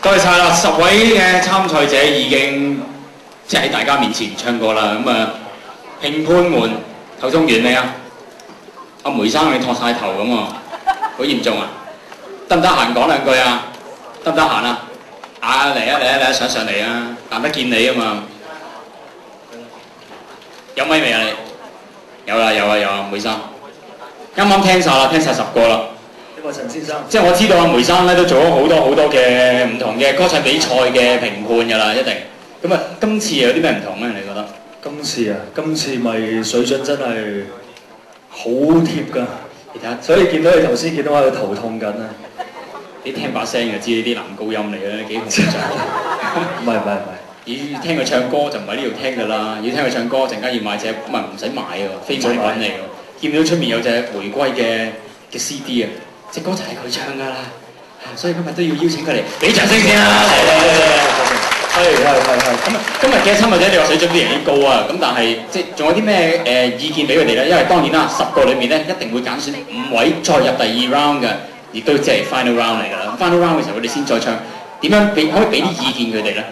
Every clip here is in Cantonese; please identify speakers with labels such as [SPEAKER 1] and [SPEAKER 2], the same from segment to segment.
[SPEAKER 1] 多謝晒啦！10位嘅參賽者已經即係喺大家面前唱過啦。咁啊，評判們頭中完未啊？阿梅生你托晒頭咁喎，好嚴重啊！得唔得閒講兩句啊？得唔得閒啊？嚟啊！上嚟啊！難得見你啊嘛！有咪未啊你？有啊，梅生。啱啱聽晒啦，聽晒10個啦。
[SPEAKER 2] 呢個陳先生。即
[SPEAKER 1] 係我知道阿梅生咧都做咗好多嘅唔同嘅歌唱比賽嘅評判㗎啦，一定。咁啊，今次有啲咩唔同咧？你覺得？
[SPEAKER 2] 今次咪水準真係好貼㗎。你睇下，所以見到你頭先見到我喺度頭痛緊啊！
[SPEAKER 1] 你聽把聲就知呢啲男高音嚟嘅，幾紅掌。
[SPEAKER 2] 唔係。
[SPEAKER 1] 要聽佢唱歌就唔喺呢度聽㗎啦，要聽佢唱歌陣間要買隻，唔使買喎，非買品嚟㗎。見到出面有隻回歸嘅 CD 啊，隻歌就係佢唱㗎啦，所以今日都要邀請佢嚟，俾掌聲先啦！係。咁今日嘅參賽者你話水準非常之高啊，咁但係即係仲有啲咩意見俾佢哋咧？因為當然啦，10個裏面咧一定會揀選5位再入第2 round 嘅，亦都即係 final round 嚟㗎啦。final round 嘅時候，佢哋先再唱，點樣可以俾啲意見佢哋咧？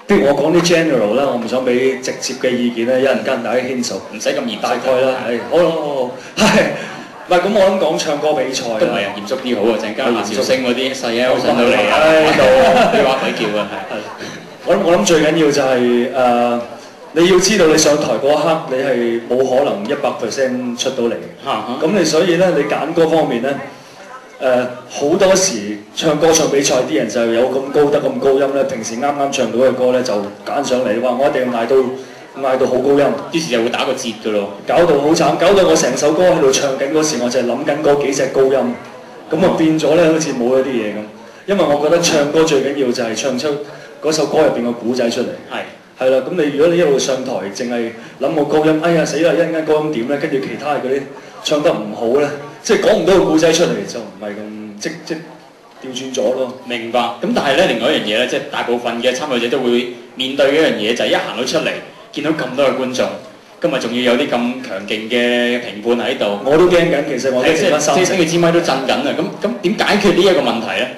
[SPEAKER 2] 不如我講啲 general 啦，我唔想俾直接嘅意見咧，一陣間大家牽手，
[SPEAKER 1] 唔使咁嚴肅。
[SPEAKER 2] 大概啦，係好，係。唔係咁，我諗講唱歌比賽
[SPEAKER 1] 都唔係啊，嚴肅啲好啊！陣間夏韶聲嗰啲細 L 上到嚟啊，
[SPEAKER 2] 喺度
[SPEAKER 1] 你話鬼叫啊，係。
[SPEAKER 2] 我諗最緊要就係你要知道你上台嗰一刻，你係冇可能100%出到嚟嘅。咁你所以咧，你揀歌方面咧，好多時唱歌唱比賽啲人就有咁高得咁高音咧，平時啱啱唱到嘅歌咧就揀上嚟，話我一定要嗌到好高音，
[SPEAKER 1] 於是就會打個折㗎咯，
[SPEAKER 2] 搞到好慘，搞到我成首歌喺度唱緊嗰時，我就係諗緊嗰幾隻高音，咁啊變咗咧好似冇咗啲嘢咁。因為我覺得唱歌最緊要就係唱出嗰首歌入邊個古仔出嚟。係啦，咁如果你一路上台淨係諗個高音，哎呀死啦！一陣間高音點咧？跟住其他嗰啲唱得唔好咧，即係講唔到個古仔出嚟，就唔係咁即調轉咗咯。
[SPEAKER 1] 明白。咁但係咧，另外一樣嘢咧，即係大部分嘅參賽者都會面對嘅一樣嘢，就係一行到出嚟，見到咁多嘅觀眾，今日仲要有啲咁強勁嘅評判喺度，
[SPEAKER 2] 我都驚緊。其實我都
[SPEAKER 1] 即係支咪都震緊啊！咁點解決呢一個問題咧？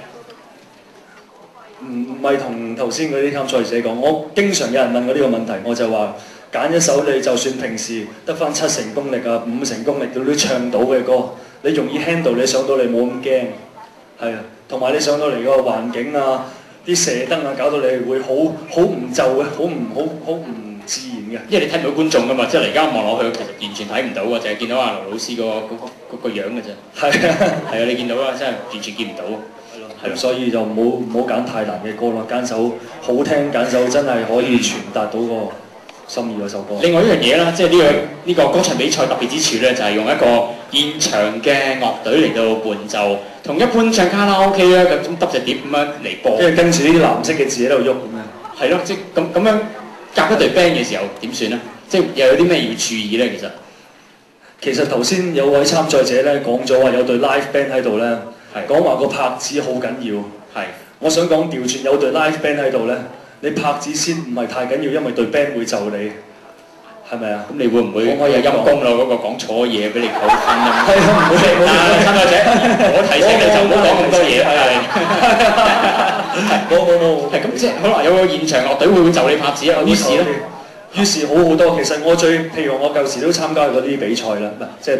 [SPEAKER 2] 唔係同頭先嗰啲參賽者講，我經常有人問我呢個問題，我就話揀一首你就算平時得翻7成功力啊、5成功力你都唱到嘅歌，你容易 handle， 你上到嚟冇咁驚，係啊，同埋你上到嚟個環境啊、啲射燈啊，搞到你會好唔就嘅，好唔自然嘅，
[SPEAKER 1] 因為你睇唔到觀眾噶嘛，即係而家望落去其實完全睇唔到喎，淨係見到阿劉老師個樣嘅啫。係啊，你見到啦，真係完全見唔到。
[SPEAKER 2] 係咯，所以就唔好揀太難嘅歌咯，揀首好聽，揀首真係可以傳達到個心意嗰首歌。
[SPEAKER 1] 另外一樣嘢啦，即係呢個歌唱比賽特別之處咧，就係用一個現場嘅樂隊嚟到伴奏，同一般唱卡拉 OK 咧咁揼隻碟咁樣嚟播，
[SPEAKER 2] 跟住啲藍色嘅字喺度喐咁樣。
[SPEAKER 1] 係咯，即係咁樣夾一隊 band 嘅時候點算咧？即係又有啲咩要注意咧？
[SPEAKER 2] 其實頭先有位參賽者咧講咗話有隊 live band 喺度咧。講話個拍子好緊要，我想講調轉有隊 live band 喺度咧，你拍子先唔係太緊要，因為隊 band 會就你，係咪啊？
[SPEAKER 1] 咁你會唔會有陰功咯？嗰個講錯嘢俾你扣分啊？
[SPEAKER 2] 係啊，唔會
[SPEAKER 1] 參賽者，我提醒你就唔好講咁多嘢，
[SPEAKER 2] 冇。
[SPEAKER 1] 係咁即係可能有個現場樂隊會就你拍子啊？
[SPEAKER 2] 於是好多。其實我譬如我舊時都參加過啲比賽啦，即係。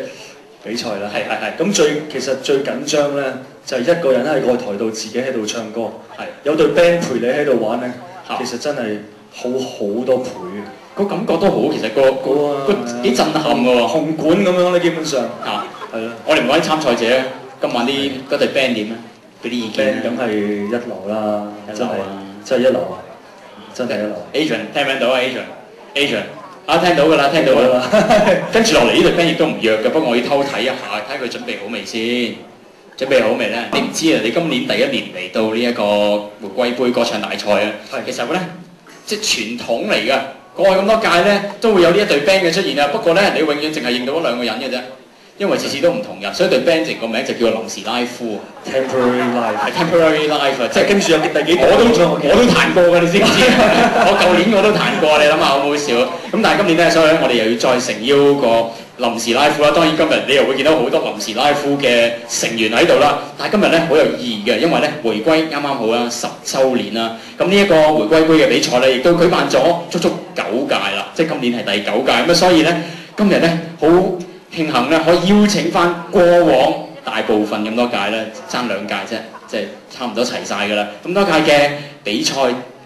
[SPEAKER 2] 比賽啦，係。咁其實最緊張咧，就係一個人喺個台度自己喺度唱歌，有隊 band 陪你喺度玩咧，其實真係好多倍嘅。
[SPEAKER 1] 個感覺都好，其實個幾震撼㗎喎，
[SPEAKER 2] 紅館咁樣咧，基本上係咯。
[SPEAKER 1] 我哋唔講啲參賽者，今晚嗰隊 band 點咧？俾啲意見。
[SPEAKER 2] band 梗係一流啦，真係一流啊！真係一流。
[SPEAKER 1] Adrian 聽唔聽到啊？Adrian。聽到㗎啦，跟住落嚟呢隊 band 亦都唔弱嘅，不過我要偷睇一下，睇佢準備好未先。準備好未咧？你唔知啊，你今年第1年嚟到呢一個回歸杯歌唱大賽啊。其實咧，即係傳統嚟㗎。過去咁多屆咧，都會有呢一隊 band 嘅出現啊。不過咧，你永遠淨係認到嗰2個人嘅啫。因為次次都唔同人，所以隊 band 成個名就叫做臨時拉夫
[SPEAKER 2] Temporary Life，
[SPEAKER 1] 係 Temporary Life 啊！
[SPEAKER 2] 即係跟住有第幾個
[SPEAKER 1] 我都彈過㗎，你知唔知？我舊年我都彈過，你諗下好唔好笑？咁但係今年咧，所以咧我哋又要再誠邀個臨時拉夫啦，當然今日你又會見到好多臨時拉夫嘅成員喺度啦。但係今日咧好有意義嘅，因為咧回歸啱啱好啦10週年啦。咁呢一個回歸杯嘅比賽咧，亦都舉辦咗足足9屆啦，即係今年係第9屆。咁所以咧今日咧好慶幸咧可以邀請翻過往大部分咁多屆咧，爭2屆啫，即係差唔多齊晒㗎啦。咁多屆嘅比賽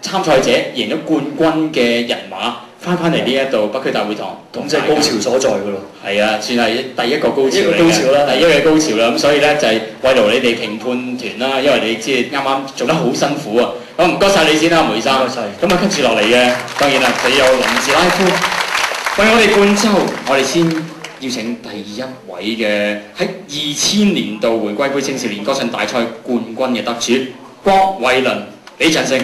[SPEAKER 1] 參賽者贏咗冠軍嘅人馬。翻嚟呢一度北區大會堂，
[SPEAKER 2] 咁即係高潮所在㗎咯。
[SPEAKER 1] 係啊，算係第一個高潮嚟嘅，
[SPEAKER 2] 第
[SPEAKER 1] 一個高潮啦。咁所以咧就係慰勞你哋評判團啦，因為你知啱啱做得好辛苦啊。咁唔該晒你先啦，梅生。唔該晒。咁啊跟住落嚟嘅，當然啦，就有臨時拉夫為我哋伴奏。我哋先邀請第一位嘅喺2000年度回歸杯青少年歌唱大賽冠軍嘅得主郭偉倫，俾掌聲。